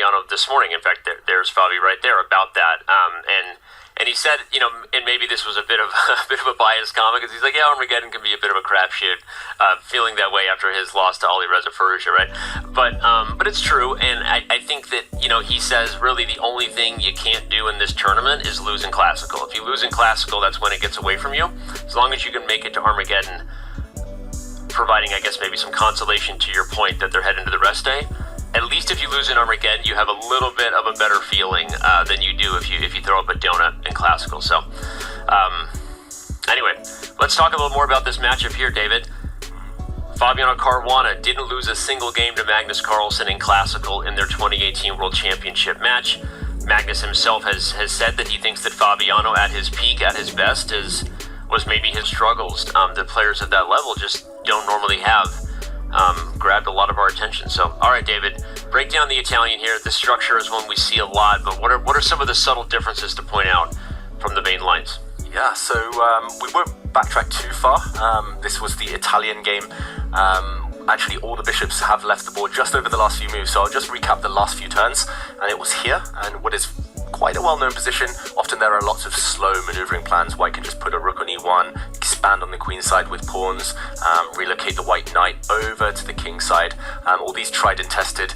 Fabiano this morning. In fact, there's Fabi right there about that. And he said, and maybe this was a bit of a biased comment, because he's like, yeah, Armageddon can be a bit of a crapshoot, feeling that way after his loss to Ali Reza Firouzja, right? But it's true, and I think that, he says really the only thing you can't do in this tournament is lose in Classical. If you lose in Classical, that's when it gets away from you. As long as you can make it to Armageddon, providing, I guess, maybe some consolation to your point that they're heading to the rest day, at least if you lose in Armageddon, you have a little bit of a better feeling than you do if you throw up a donut in Classical. So, anyway, let's talk a little more about this matchup here, David. Fabiano Caruana didn't lose a single game to Magnus Carlsen in Classical in their 2018 World Championship match. Magnus himself has said that he thinks that Fabiano, at his peak, at his best, was maybe his struggles. The players at that level just don't normally have. Grabbed a lot of our attention. So, all right, David, break down the Italian here. The structure is one we see a lot, but what are some of the subtle differences to point out from the main lines? Yeah, so we won't backtrack too far. This was the Italian game. Actually, all the bishops have left the board just over the last few moves, so I'll just recap the last few turns. And it was here, and what is quite a well-known position. Often there are lots of slow maneuvering plans. White can just put a rook on e1, expand on the queen side with pawns, relocate the white knight over to the king side. All these tried and tested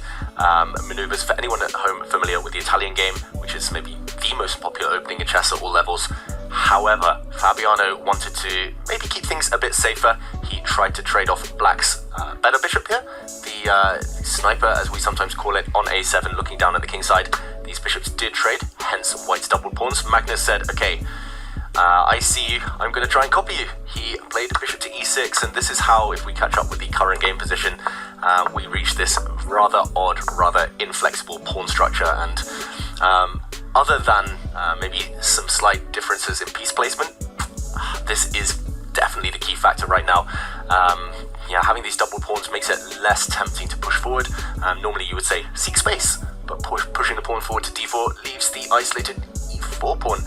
maneuvers for anyone at home familiar with the Italian game, which is maybe the most popular opening in chess at all levels. However, Fabiano wanted to maybe keep things a bit safer. He tried to trade off black's better bishop here, the sniper, as we sometimes call it, on a7, looking down at the king side. These bishops did trade, hence white's double pawns. Magnus said, okay, I see you, I'm going to try and copy you. He played bishop to e6, and this is how, if we catch up with the current game position, we reach this rather odd, rather inflexible pawn structure. And other than maybe some slight differences in piece placement, this is definitely the key factor right now. Having these double pawns makes it less tempting to push forward. Normally you would say seek space, but pushing the pawn forward to d4 leaves the isolated e4 pawn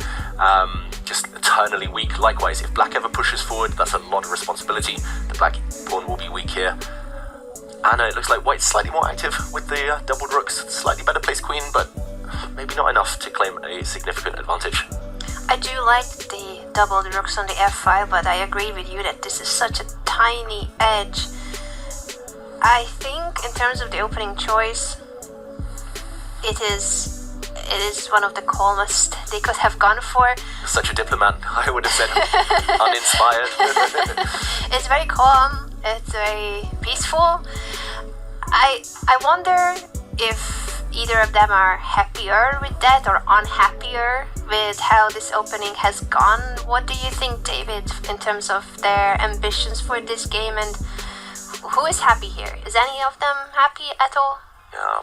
just eternally weak. Likewise, if black ever pushes forward, that's a lot of responsibility. The black pawn will be weak here. And it looks like white's slightly more active with the doubled rooks, slightly better placed queen, but maybe not enough to claim a significant advantage. I do like the doubled rooks on the f5, but I agree with you that this is such a tiny edge. I think in terms of the opening choice, it is one of the calmest they could have gone for. Such a diplomat, I would have said uninspired. It's very calm, it's very peaceful. I wonder if either of them are happier with that or unhappier with how this opening has gone. What do you think, David, in terms of their ambitions for this game, and who is happy here? Is any of them happy at all?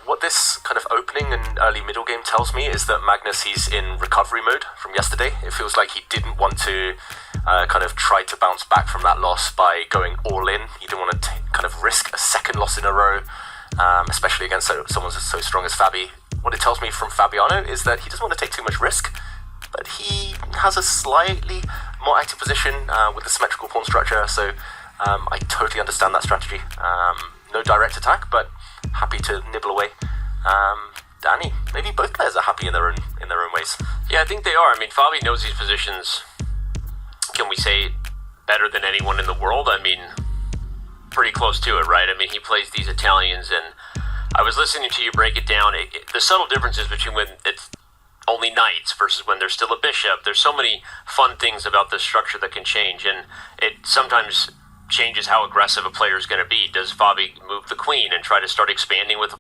What this kind of opening and early middle game tells me is that Magnus, he's in recovery mode from yesterday. It feels like he didn't want to kind of try to bounce back from that loss by going all in. He didn't want to kind of risk a second loss in a row, especially against someone so strong as Fabi. What it tells me from Fabiano is that he doesn't want to take too much risk, but he has a slightly more active position with the symmetrical pawn structure, so I totally understand that strategy. No direct attack, but happy to nibble away. Danny, maybe both players are happy in their own ways. Yeah, I think they are. I mean, Fabi knows these positions, can we say, better than anyone in the world? I mean, pretty close to it, right? I mean, he plays these Italians, and I was listening to you break it down. The subtle differences between when it's only knights versus when there's still a bishop. There's so many fun things about this structure that can change, and it sometimes changes how aggressive a player is going to be. Does Fabi move the queen and try to start expanding with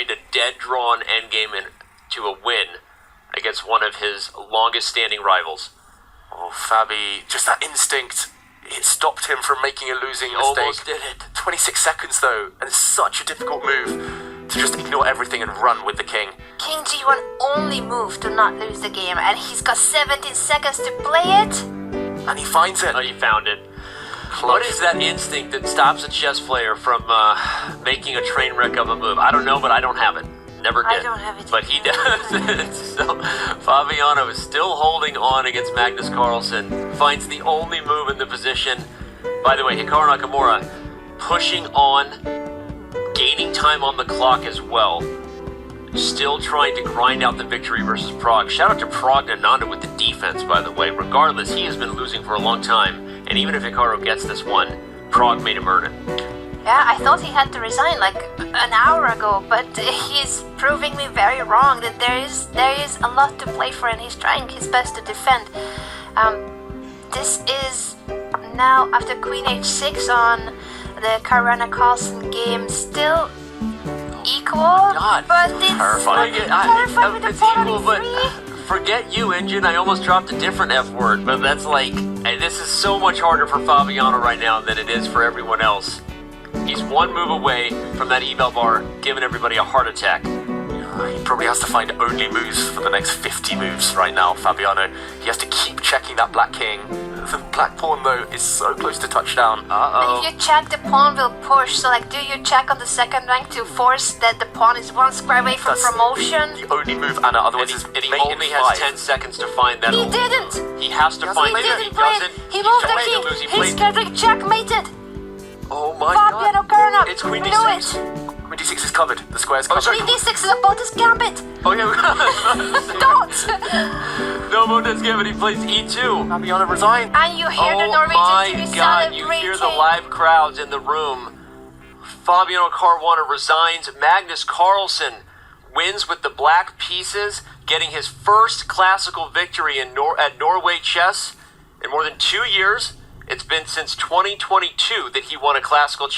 grind a dead-drawn endgame to a win against one of his longest-standing rivals. Oh, Fabi, just that instinct. It stopped him from making a losing mistake. Almost did it. 26 seconds, though, and it's such a difficult move to just ignore everything and run with the king. King G1 only move to not lose the game, and he's got 17 seconds to play it. And he finds it. Oh, you found it. What is that instinct that stops a chess player from making a train wreck of a move? I don't know, but I don't have it. Never did. I don't have it. But he does. So Fabiano is still holding on against Magnus Carlsen. Finds the only move in the position. By the way, Hikaru Nakamura pushing on, gaining time on the clock as well. Still trying to grind out the victory versus Pragg. Shout out to Praggnanandhaa with the defense, by the way. Regardless, he has been losing for a long time. And even if Hikaru gets this one, Pragg made him earn it. Yeah, I thought he had to resign like an hour ago, but he's proving me very wrong that there is a lot to play for, and he's trying his best to defend. This is now after Queen H6 on the Caruana and Carlsen game, still equal, but it's terrifying. terrifying with the It's pawn equal, on but E3. forget you, Engine. I almost dropped a different F word, but that's like, this is so much harder for Fabiano right now than it is for everyone else. He's one move away from that eval bar, giving everybody a heart attack. He probably has to find only moves for the next 50 moves right now, Fabiano. He has to keep checking that black king. The black pawn, though, is so close to touchdown. If you check, the pawn will push. So, like, do you check on the second rank to force that the pawn is one square away from That's promotion? the only move, Anna. Otherwise, And he only has 10 seconds to find that. He didn't. He has to find He it. didn't He play doesn't. it. He he's moved the trying to king. lose. He He's played. getting checkmated. Oh my Fabiano god. Caruana. It's Queen do D6. it. Queen d6 is covered. The square's covered. sorry. Queen D6 is about his gambit. Oh yeah. Don't. No bonus game, but he plays E2. Fabiano resigned. And you hear the Oh Norwegians my god, you hear the live crowds in the room. Fabiano Caruana resigns. Magnus Carlsen wins with the black pieces, getting his first classical victory at Norway Chess in more than 2 years. It's been since 2022 that he won a classical